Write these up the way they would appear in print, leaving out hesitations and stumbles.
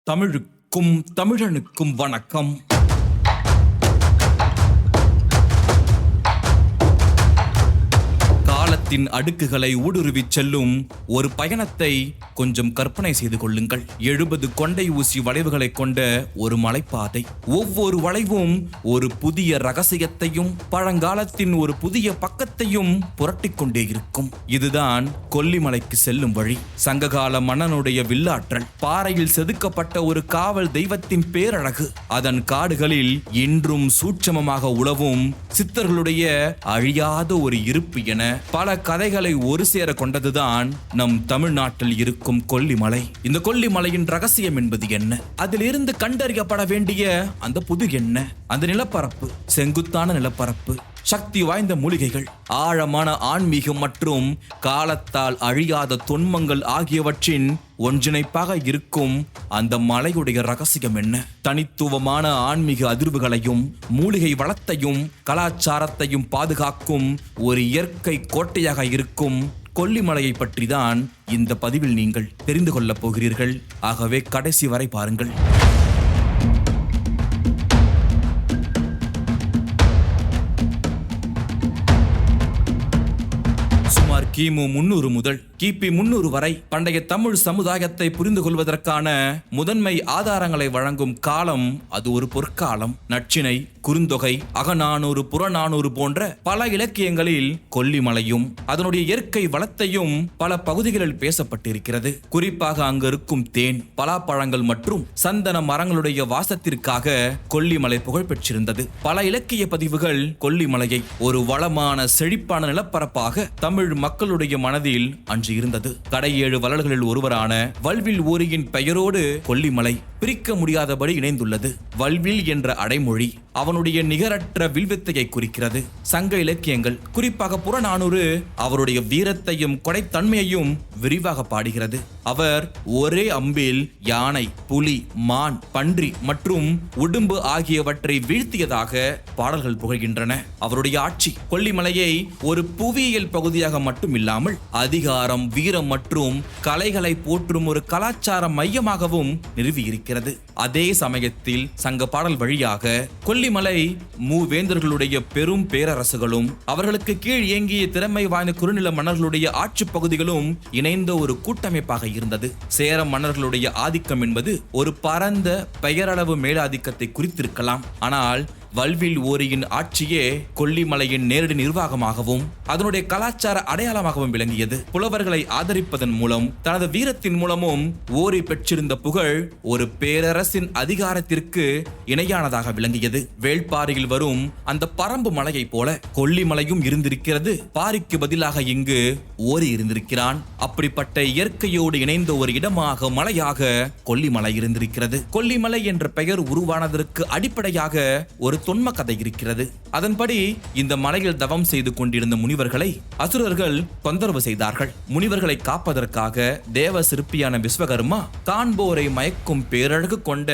தமிழுக்கும் தமிழனுக்கும் வணக்கம். காலத்தின் அடுக்குகளை ஊடுருவிச் செல்லும் ஒரு பயணத்தை கொஞ்சம் கற்பனை செய்து கொள்ளுங்கள். 70 கொண்டை ஊசி வளைவுகளை கொண்ட ஒரு மலைப்பாதை. ஒவ்வொரு வளைவும் ஒரு புதிய ரகசியத்தையும் பழங்காலத்தின் ஒரு புதிய பக்கத்தையும் புரட்டிக் கொண்டே இருக்கும். இதுதான் கொல்லிமலைக்கு செல்லும் வழி. சங்ககால மன்னனுடைய வில்லாற்றல், பாறையில் செதுக்கப்பட்ட ஒரு காவல் தெய்வத்தின் பேரழகு, அதன் காடுகளில் இன்றும் சூட்சமமாக உலவும் சித்தர்களுடைய அழியாத ஒரு இருப்பு என பல கதைகளை ஒரு சேர கொண்டதுதான் நம் தமிழ்நாட்டில் இருக்கும் கொல்லிமலை. இந்த கொல்லிமலையின் ரகசியம் என்பது என்ன? அதிலிருந்து கண்டறியப்பட வேண்டிய அந்த புது என்ன? அந்த நிலப்பரப்பு, செங்குத்தான நிலப்பரப்பு, சக்தி வாய்ந்த மூலிகைகள், ஆழமான ஆன்மீகம் மற்றும் காலத்தால் அழியாத தொன்மங்கள் ஆகியவற்றின் ஒன்றிணைப்பாக இருக்கும் அந்த மலையுடைய ரகசியம் என்ன? தனித்துவமான ஆன்மீக அதிர்வுகளையும் மூலிகை வளத்தையும் கலாச்சாரத்தையும் பாதுகாக்கும் ஒரு இயற்கை கோட்டையாக இருக்கும் கொல்லிமலையை பற்றி தான் இந்த பதிவில் நீங்கள் தெரிந்து கொள்ளப் போகிறீர்கள். ஆகவே கடைசி வரை பாருங்கள். கிமு 300 முதல் கிபி 300 வரை பண்டைய தமிழ் சமுதாயத்தை புரிந்து கொள்வதற்கான முதன்மை ஆதாரங்களை வழங்கும் காலம் அது ஒரு பொற்காலம். நற்றிணை, குறுந்தொகை, அகநானூறு, புறநானூறு போன்ற பல இலக்கியங்களில் கொல்லிமலையும் அதனுடைய இயற்கை வளத்தையும் பல பகுதிகளில் பேசப்பட்டிருக்கிறது. குறிப்பாக அங்கு இருக்கும் தேன், பலாப்பழங்கள் மற்றும் சந்தன மரங்களுடைய வாசத்திற்காக கொல்லிமலை புகழ் பெற்றிருந்தது. பல இலக்கிய பதிவுகள் கொல்லிமலையை ஒரு வளமான செழிப்பான நிலப்பரப்பாக தமிழ் மக்களுடைய மனதில் அன்று இருந்தது. கடை 7 வள்ளல்களில் ஒருவரான வல்வில் ஓரியின் பெயரோடு கொல்லிமலை பிரிக்க முடியாதபடி இணைந்துள்ளது. வல்வில் என்ற அடைமொழி அவனுடைய நிகரற்ற வில்வித்தையை குறிக்கிறது. சங்க இலக்கியங்கள், குறிப்பாக புறநானூறு, அவருடைய வீரத்தையும் கொடைத்தன்மையையும் விரிவாக பாடுகிறது. அவர் ஒரே அம்பில் யானை, புலி, மான், பன்றி மற்றும் உடும்பு ஆகியவற்றை வீழ்த்தியதாக பாடல்கள் புகழ்கின்றன. அவருடைய ஆட்சி கொல்லிமலையை ஒரு புவியியல் பகுதியாக மட்டும் இல்லாமல் அதிகாரம், வீரம் மற்றும் கலைகளை போற்றும் ஒரு கலாச்சார மையமாகவும் நிறுவியிருக்கிறது. அதே சமயத்தில் சங்க பாடல் வழியாக கொல்லிமலை மூவேந்தர்களுடைய பெரும் பேரரசுகளும் அவர்களுக்கு கீழ் இயங்கிய திறமை வாய்ந்த குறுநில மன்னர்களுடைய ஆட்சி பகுதிகளும் இணைந்த ஒரு கூட்டமைப்பாக இருந்தது. சேர மன்னர்களுடைய ஆதிக்கம் என்பது ஒரு பரந்த பெயரளவு மேலாதிக்கத்தை குறித்திருக்கலாம். ஆனால் வல்வில் ஓரியின் ஆட்சியே கொல்லிமலையின் நேரடி நிர்வாகமாகவும் அதனுடைய கலாச்சார அடையாளமாகவும் விளங்கியது. புலவர்களை ஆதரிப்பதன் மூலம் தனது வீரத்தின் மூலமும் ஓரி பெற்றிருந்த புகழ் ஒரு பேரரசின் அதிகாரத்திற்கு இணையானதாக விளங்கியது. வேள்பாரியில் வரும் அந்த பரம்பு மலையை போல கொல்லிமலையும் இருந்திருக்கிறது. பாரிக்கு பதிலாக இங்கு ஓரி இருந்திருக்கிறான். அப்படிப்பட்ட இயற்கையோடு இணைந்த ஒரு இடமாக, மலையாக கொல்லிமலை இருந்திருக்கிறது. கொல்லிமலை என்ற பெயர் உருவானதற்கு அடிப்படையாக ஒரு தொன்ம கதை இருக்கிறது. அதன்படி இந்த மலையில் தவம் செய்து கொண்டிருந்த முனிவர்களை அசுரர்கள் தொந்தரவு செய்தார்கள். முனிவர்களை காப்பதற்காக தேவ சிற்பியான விஸ்வகர்மா காண்போரை மயக்கும் பேரழகு கொண்ட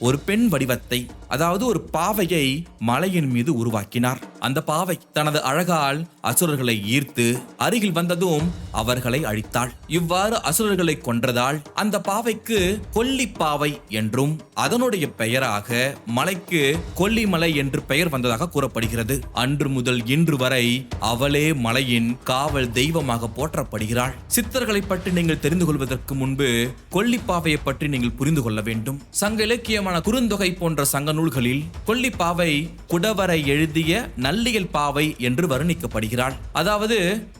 ஒரு பெண் வடிவத்தை, அதாவது ஒரு பாவையை மலையின் மீது உருவாக்கினார். அந்த பாவை தனது அழகால் அசுரர்களை ஈர்த்து அருகில் வந்ததும் அவர்களை அழித்தாள். இவ்வாறு அசுரர்களை கொன்றதால் அந்த பாவைக்கு கொல்லிப்பாவை என்றும் அதனுடைய பெயராக மலைக்கு கொல்லிமலை என்று பெயர் வந்ததாக கூறப்படுகிறது. அன்று முதல் இன்று வரை அவளே மலையின் காவல் தெய்வமாக போற்றப்படுகிறாள். சித்தர்களை பற்றி நீங்கள் தெரிந்து கொள்வதற்கு முன்பு கொல்லிப்பாவையை பற்றி நீங்கள் புரிந்து கொள்ள வேண்டும். சங்க இலக்கியமான குறுந்தொகை போன்ற சங்க நூல்களில் கொல்லிப்பாவை குடவரை எழுதிய நல்லியல் பாவை என்று வர்ணிக்கப்படுகிறாள். அதாவது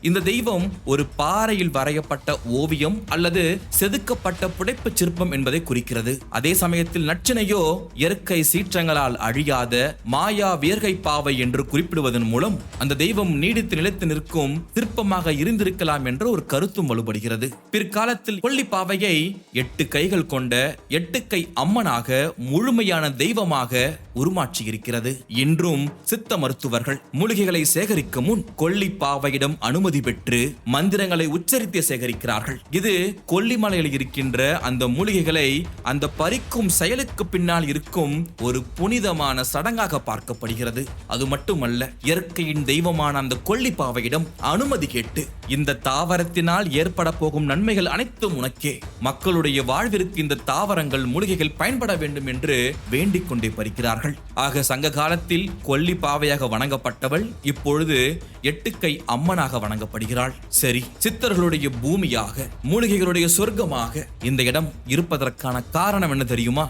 இந்த தெய்வம் ஒரு பாறையில் வரையப்பட்ட ஓவியம் அல்லது செதுக்கப்பட்ட புடைப்பு சிற்பம் என்பதை குறிக்கிறது. அதே சமயத்தில் நற்றினையோ இயற்கை சீற்றங்களால் அழியாத மாயா வியர்கை பாவை என்று குறிப்பிடுவதன் மூலம் அந்த தெய்வம் நீடித்து நிலைத்து நிற்கும் சிற்பமாக இருந்திருக்கலாம் என்ற ஒரு கருத்தும் வலுப்படுகிறது. பிற்காலத்தில் கொல்லிப்பாவையை 8 கைகள் கொண்ட 8 கை அம்மனாக முழுமையான தெய்வமாக உருமாற்றி இருக்கிறது. இன்றும் சித்த மருத்துவர்கள் மூலிகைகளை சேகரிக்கும் முன் கொல்லிப்பாவையிடம் அனுமதி பெற்று மந்திரங்களை உச்சரித்து சேகரிக்கிறார்கள். இது கொல்லிமலையில் இருக்கின்ற அந்த மூலிகைகளை அந்த பறிக்கும் செயலுக்கு பின்னால் இருக்கும் ஒரு புனிதமான சடங்காக பார்க்கப்படுகிறது. அது மட்டுமல்ல, இயற்கையின் தெய்வமான அந்த கொல்லிப்பாவையிடம் அனுமதி கேட்டு இந்த தாவரத்தினால் ஏற்பட போகும் நன்மைகள் அனைத்தும் உனக்கே. மக்களுடைய வாழ்விற்கு இந்த தாவரங்கள் மூலிகைகள் பயன்பட வேண்டும் என்று வேண்டிக் கொண்டே பறிக்கிறார்கள். ஆக சங்க காலத்தில் கொல்லி பாவையாக வணங்கப்பட்டவள் இப்பொழுது எட்டுக்கை அம்மனாக வணங்கப்படுகிறாள். சரி, சித்தர்களுடைய பூமியாக, மூலிகைகளுடைய சொர்க்கமாக இந்த இடம் இருப்பதற்கான காரணம் என்ன தெரியுமா?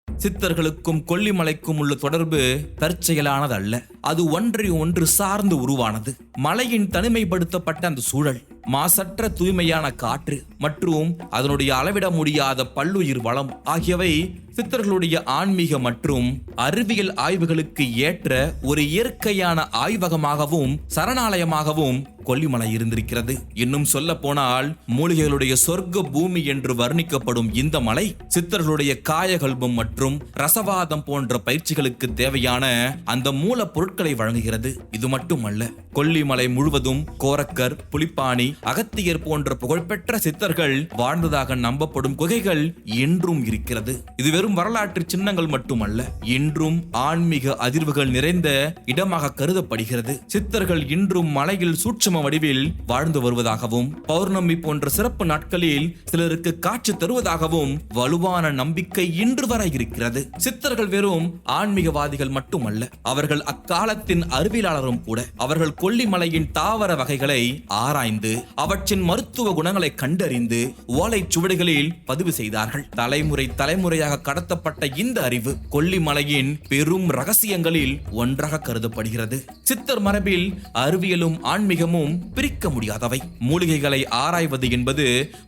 சித்தர்களுக்கும் கொல்லிமலைக்கும் உள்ள தொடர்பு தற்செயலானது அல்ல. அது ஒன்றை ஒன்று சார்ந்து உருவானது. மலையின் தனிமைப்படுத்தப்பட்ட அந்த சூழல், மாசற்ற தூய்மையான காற்று மற்றும் அதனுடைய அளவிட முடியாத பல்லுயிர் வளம் ஆகியவை சித்தர்களுடைய ஆன்மீக மற்றும் அறிவியல் ஆய்வுகளுக்கு ஏற்ற ஒரு இயற்கையான ஆய்வகமாகவும் சரணாலயமாகவும் கொல்லிமலை இருந்திருக்கிறது. இன்னும் சொல்ல போனால் மூலிகைகளுடைய சொர்க்க பூமி என்று வர்ணிக்கப்படும் இந்த மலை சித்தர்களுடைய காயகல்பம் மற்றும் ரசவாதம் போன்ற பயிற்சிகளுக்கு தேவையான அந்த மூல பொருட்களை வழங்குகிறது. இது மட்டுமல்ல, கொல்லிமலை முழுவதும் கோரக்கர், புலிப்பாணி, அகத்தியர் போன்ற புகழ்பெற்ற சித்தர்கள் வாழ்ந்ததாக நம்பப்படும் குகைகள் இன்றும் இருக்கிறது. இது வெறும் வரலாற்று சின்னங்கள் மட்டுமல்ல, இன்றும் ஆன்மீக அதிர்வுகள் நிறைந்த இடமாக கருதப்படுகிறது. சித்தர்கள் இன்றும் மலையில் சூட்சும வடிவில் வாழ்ந்து வருவதாகவும் பௌர்ணமி போன்ற சிறப்பு நாட்களில் சிலருக்கு காட்சி தருவதாகவும் வலுவான நம்பிக்கை இன்று வரை இருக்கிறது. சித்தர்கள் வெறும் ஆன்மீகவாதிகள் மட்டுமல்ல, அவர்கள் அக்காலத்தின் அறிவியலாளரும் கூட. அவர்கள் கொல்லிமலையின் தாவர வகைகளை ஆராய்ந்து அவற்றின் மருத்துவ குணங்களை கண்டறிந்து ஓலைச் சுவடுகளில் பதிவு செய்தார்கள். தலைமுறை தலைமுறையாக கடத்தப்பட்ட இந்த அறிவு கொல்லிமலையின் பெரும் ரகசியங்களில் ஒன்றாக கருதப்படுகிறது. சித்தர் மரபில் அறிவியலும் ஆன்மீகமும் பிரிக்க முடியாதவை. மூலிகைகளை ஆராய்வது என்பது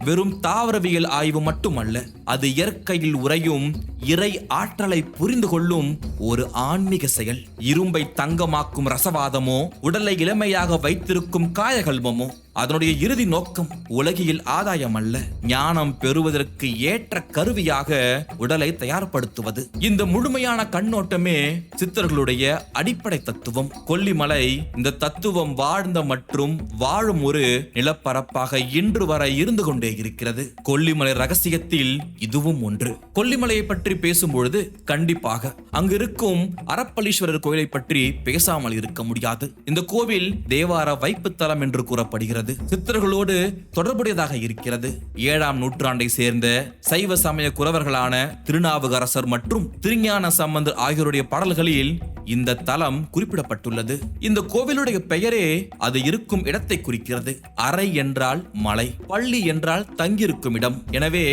வெறும் தாவரவியல் ஆய்வு மட்டுமல்ல, அது இயற்கையில் உறையும் இறை ஆற்றலை புரிந்து கொள்ளும் ஒரு ஆன்மீக செயல். இரும்பை தங்கமாக்கும் ரசவாதமோ, உடலை இளமையாக வைத்திருக்கும் காயகல்பமோ அதனுடைய இறுதி நோக்கம் உலகியல் ஆதாயம் அல்ல, ஞானம் பெறுவதற்கு ஏற்ற கருவியாக உடலை தயார்படுத்துவது. இந்த முழுமையான கண்ணோட்டமே சித்தர்களுடைய அடிப்படை தத்துவம். கொல்லிமலை இந்த தத்துவம் வாழ்ந்த மற்றும் வாழும் ஒரு நிலப்பரப்பாக இன்று வரை இருந்து கொண்டே இருக்கிறது. கொல்லிமலை ரகசியத்தில் இதுவும் ஒன்று. கொல்லிமலையை பற்றி பேசும்பொழுது கண்டிப்பாக அங்கிருக்கும் அரப்பளீஸ்வரர் கோயிலை பற்றி பேசாமல் இருக்க முடியாது. இந்த கோவில் தேவார வைப்பு தலம் என்று கூறப்படுகிறது. சித்தர்களோடு தொடர்புடையதாக இருக்கிறது. 7ஆம் நூற்றாண்டை சேர்ந்த சைவ சமய குரவர்களான திருநாவுக்கரசர் மற்றும் திருஞான சம்பந்தர் ஆகியோருடைய பாடல்களில் இந்த தலம் குறிப்பிடப்பட்டுள்ளது. இந்த கோவிலுடைய பெயரே அது இருக்கும் இடத்தை குறிக்கிறது. அறை என்றால் மலை, பள்ளி என்றால் தங்கியிருக்கும் இடம். எனவே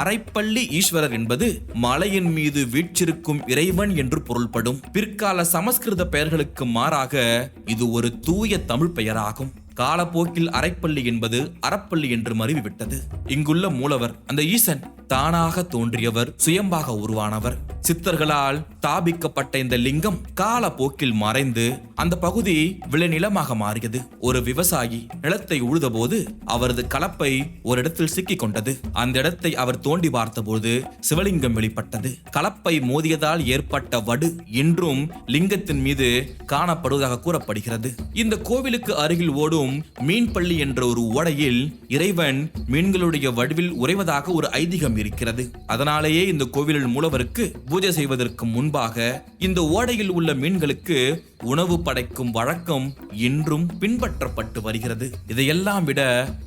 அரைப்பள்ளி ஈஸ்வரர் என்பது மலையின் மீது வீற்றிருக்கும் இறைவன் என்று பொருள்படும். பிற்கால சமஸ்கிருத பெயர்களுக்கு மாறாக இது ஒரு தூய தமிழ் பெயராகும். காலப்போக்கில் அரைப்பள்ளி என்பது அறப்பள்ளி என்று மருவிவிட்டது. இங்குள்ள மூலவர் அந்த ஈசன் தானாக தோன்றியவர், சுயம்பாக உருவானவர். சித்தர்களால் ஸ்தாபிக்கப்பட்ட இந்த லிங்கம் காலப்போக்கில் மறைந்து அந்த பகுதி விளைநிலமாக மாறியது. ஒரு விவசாயி நிலத்தை உழுதபோது அவரது கலப்பை ஒரு இடத்தில் சிக்கிக் கொண்டது. அந்த இடத்தை அவர் தோண்டி பார்த்தபோது சிவலிங்கம் வெளிப்பட்டது. கலப்பை மோதியதால் ஏற்பட்ட வடு இன்றும் லிங்கத்தின் மீது காணப்படுவதாக கூறப்படுகிறது. இந்த கோவிலுக்கு அருகில் ஓடும் மீன்பள்ளி என்ற ஒரு ஓடையில் இறைவன் மீன்களுடைய வடிவில் உறைவதாக ஒரு ஐதீகம் இருக்கிறது. அதனாலேயே இந்த கோவிலில் மூலவருக்கு பூஜை செய்வதற்கு முன்பாக இந்த ஓடையில் உள்ள மீன்களுக்கு உணவு படைக்கும் வழக்கம் இன்றும் பின்பற்றப்பட்டு வருகிறது. இதையெல்லாம் விட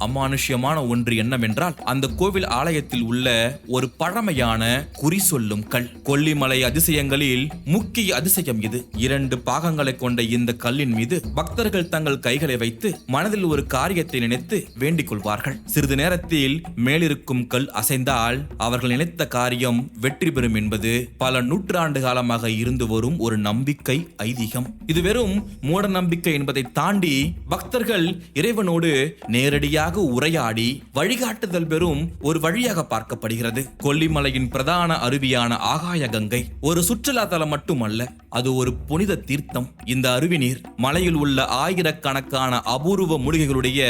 அமானுஷ்யமான ஒன்று என்னவென்றால், அந்த கோவில் ஆலயத்தில் உள்ள ஒரு பழமையான குறி சொல்லும் கல். கொல்லிமலை அதிசயங்களில் முக்கிய அதிசயம் இது. 2 பாகங்களை கொண்ட இந்த கல்லின் மீது பக்தர்கள் தங்கள் கைகளை வைத்து மனதில் ஒரு காரியத்தை நினைத்து வேண்டிக் கொள்வார்கள். சிறிது நேரத்தில் மேலிருக்கும் கல் அசைந்தால் அவர்கள் நினைத்த காரியம் வெற்றி பெறும் என்பது பல நூற்றாண்டு காலமாக இருந்து வரும் ஒரு நம்பிக்கை, ஐதீகம். இது வெறும் மூட நம்பிக்கை என்பதை தாண்டி பக்தர்கள் இறைவனோடு நேரடியாக உரையாடி வழிகாட்டுதல் பெறும் ஒரு வழியாக பார்க்கப்படுகிறது. கொல்லிமலையின் பிரதான அருவியான ஆகாய கங்கை ஒரு சுற்றுலா தலம் மட்டுமல்ல, அது ஒரு புனித தீர்த்தம். இந்த அருவி நீர் மலையில் உள்ள ஆயிரக்கணக்கான அபூர்வ மூலிகைகளுடைய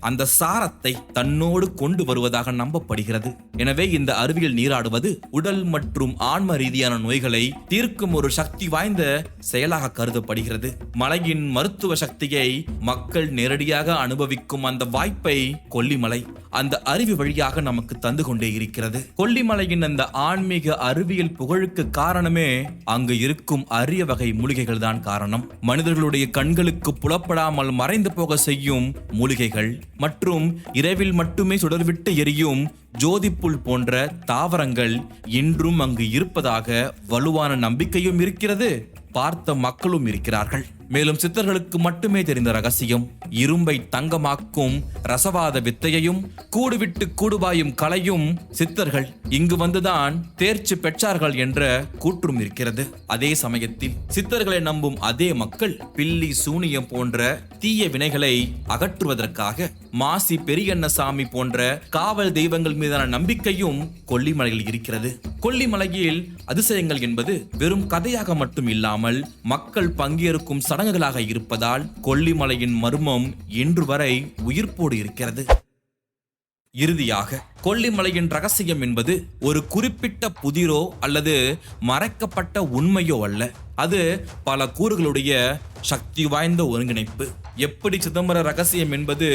அந்த சாரத்தை தன்னோடு கொண்டு வருவதாக நம்பப்படுகிறது. எனவே இந்த அருவியில் நீராடுவது உடல் மற்றும் ஆன்ம ரீதியாக அமைதியான நோய்களை தீர்க்கும் ஒரு சக்தி வாய்ந்த செயலாக கருதப்படுகிறது. மலையின் மருத்துவ சக்தியை மக்கள் நேரடியாக அனுபவிக்கும் அந்த வாய்ப்பை கொல்லிமலை அந்த அருவி வழியாக நமக்கு தந்து கொண்டே இருக்கிறது. கொல்லிமலையின் அந்த ஆன்மீக அறிவியல் புகழுக்கு காரணமே அங்கு இருக்கும் அரிய வகை மூலிகைகள் தான் காரணம். மனிதர்களுடைய கண்களுக்கு புலப்படாமல் மறைந்து போக செய்யும் மூலிகைகள் மற்றும் இரவில் மட்டுமே சுடர்விட்டு எரியும் ஜோதிப்புல் போன்ற தாவரங்கள் இன்றும் அங்கு இருப்பதாக வலுவான நம்பிக்கையும் இருக்கிறது. பார்த்த மக்களும் இருக்கிறார்கள். மேலும் சித்தர்களுக்கு மட்டுமே தெரிந்த ரகசியம், இரும்பை தங்கமாக்கும் ரசவாத வித்தையையும் கூடுவிட்டு கூடுபாயும் கலையும் சித்தர்கள் இங்கு வந்துதான் தேர்ச்சி பெற்றார்கள் என்ற கூற்றும் இருக்கிறது. அதே சமயத்தில் சித்தர்களை நம்பும் அதே மக்கள் பில்லி சூனியம் போன்ற தீய வினைகளை அகற்றுவதற்காக மாசி பெரியண்ணசாமி போன்ற காவல் தெய்வங்கள் மீதான நம்பிக்கையும் கொல்லிமலையில் இருக்கிறது. கொல்லிமலையில் அதிசயங்கள் என்பது வெறும் கதையாக மட்டும் இல்லாமல் மக்கள் பங்கேற்கும் சடங்குகளாக இருப்பதால் கொல்லிமலையின் மர்மம் இன்று வரை உயிர்ப்போடு இருக்கிறது. இறுதியாக கொல்லிமலையின் ரகசியம் என்பது ஒரு குறிப்பிட்ட புதிரோ அல்லது மறைக்கப்பட்ட உண்மையோ அல்ல. அது பல கூறுகளுடைய சக்தி வாய்ந்த ஒருங்கிணைப்பு. எப்படி சிதம்பர ரகசியம் என்பது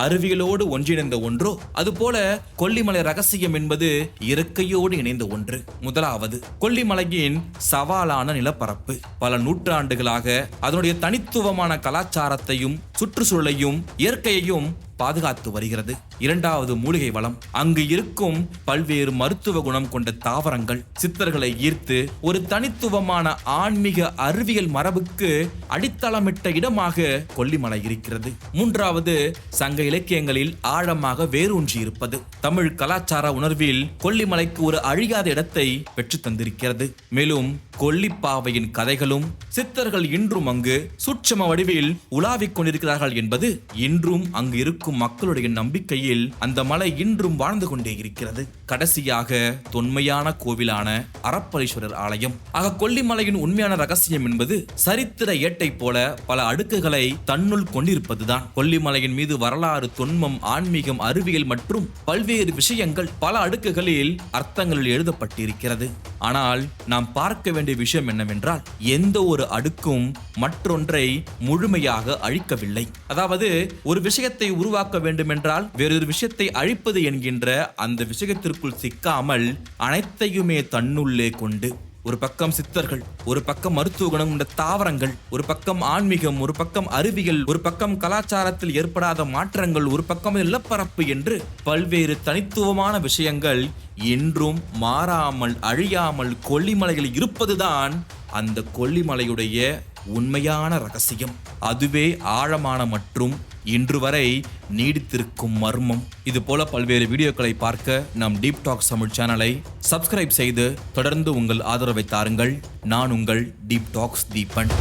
அறிவியலோடு ஒன்றிணைந்த ஒன்றோ, அதுபோல கொல்லிமலை ரகசியம் என்பது இயற்கையோடு இணைந்த ஒன்று. முதலாவது, கொல்லிமலையின் சவாலான நிலப்பரப்பு பல நூற்றாண்டுகளாக அதனுடைய தனித்துவமான கலாச்சாரத்தையும் சுற்றுச்சூழலையும் இயற்கையையும் பாதுகாத்து வருகிறது. இரண்டாவது, மூலிகை வளம். அங்கு இருக்கும் பல்வேறு மருத்துவ குணம் கொண்ட தாவரங்கள் சித்தர்களை ஈர்த்து ஒரு தனித்துவமான ஆன்மீக அறிவியல் மரபுக்கு அடித்தளமிட்ட இடமாக கொல்லிமலை இருக்கிறது. மூன்றாவது, சங்க இலக்கியங்களில் ஆழமாக வேரூன்றி இருப்பது. தமிழ் கலாச்சார உணர்வில் கொல்லிமலைக்கு ஒரு அழியாத இடத்தை பெற்று தந்திருக்கிறது. மேலும் கொல்லிப்பாவையின் கதைகளும் சித்தர்கள் இன்றும் அங்கு சூட்சும வடிவில் உலாவிக் கொண்டிருக்கிறார்கள் என்பது இன்றும் அங்கு இருக்கும் மக்களுடைய நம்பிக்கையில் அந்த மலை இன்றும் வாழ்ந்து கொண்டே இருக்கிறது. கடைசியாக தொன்மையான கோவிலான அரப்பளீஸ்வரர் ஆலயம். ஆக கொல்லிமலையின் உண்மையான ரகசியம் என்பது சரித்திர ஏட்டை போல பல அடுக்குகளை தன்னுள் கொண்டிருப்பதுதான். கொல்லிமலையின் மீது வரலாறு, தொன்மம், ஆன்மீகம், அறிவியல் மற்றும் பல்வேறு விஷயங்கள் பல அடுக்குகளில் அர்த்தங்களில் எழுதப்பட்டிருக்கிறது. ஆனால் நாம் பார்க்க வேண்டிய விஷயம் என்னவென்றால், எந்த ஒரு அடுக்கும் மற்றொன்றை முழுமையாக அழிக்கவில்லை. அதாவது ஒரு விஷயத்தை உருவாக்க வேண்டும் என்றால் வேறொரு விஷயத்தை அழிப்பது என்கின்ற அந்த விஷயத்திற்குள் சிக்காமல் அனைத்தையுமே தன்னுள்ளே கொண்டு, ஒரு பக்கம் சித்தர்கள், ஒரு பக்கம் மருத்துவ குணம் கொண்ட தாவரங்கள், ஒரு பக்கம் ஆன்மீகம், ஒரு பக்கம் அறிவியல், ஒரு பக்கம் கலாச்சாரத்தில் ஏற்படாத மாற்றங்கள், ஒரு பக்கம் நிலப்பரப்பு என்று பல்வேறு தனித்துவமான விஷயங்கள் என்றும் மாறாமல் அழியாமல் கொல்லிமலையில் இருப்பதுதான் அந்த கொல்லிமலையுடைய உண்மையான ரகசியம். அதுவே ஆழமான மற்றும் இன்று வரை நீடித்திருக்கும் மர்மம். இது போல பல்வேறு வீடியோக்களை பார்க்க நம் டீப் டாக்ஸ் தமிழ் சேனலை சப்ஸ்கிரைப் செய்து தொடர்ந்து உங்கள் ஆதரவை தாருங்கள். நான் உங்கள் டீப் டாக்ஸ் தீபன்.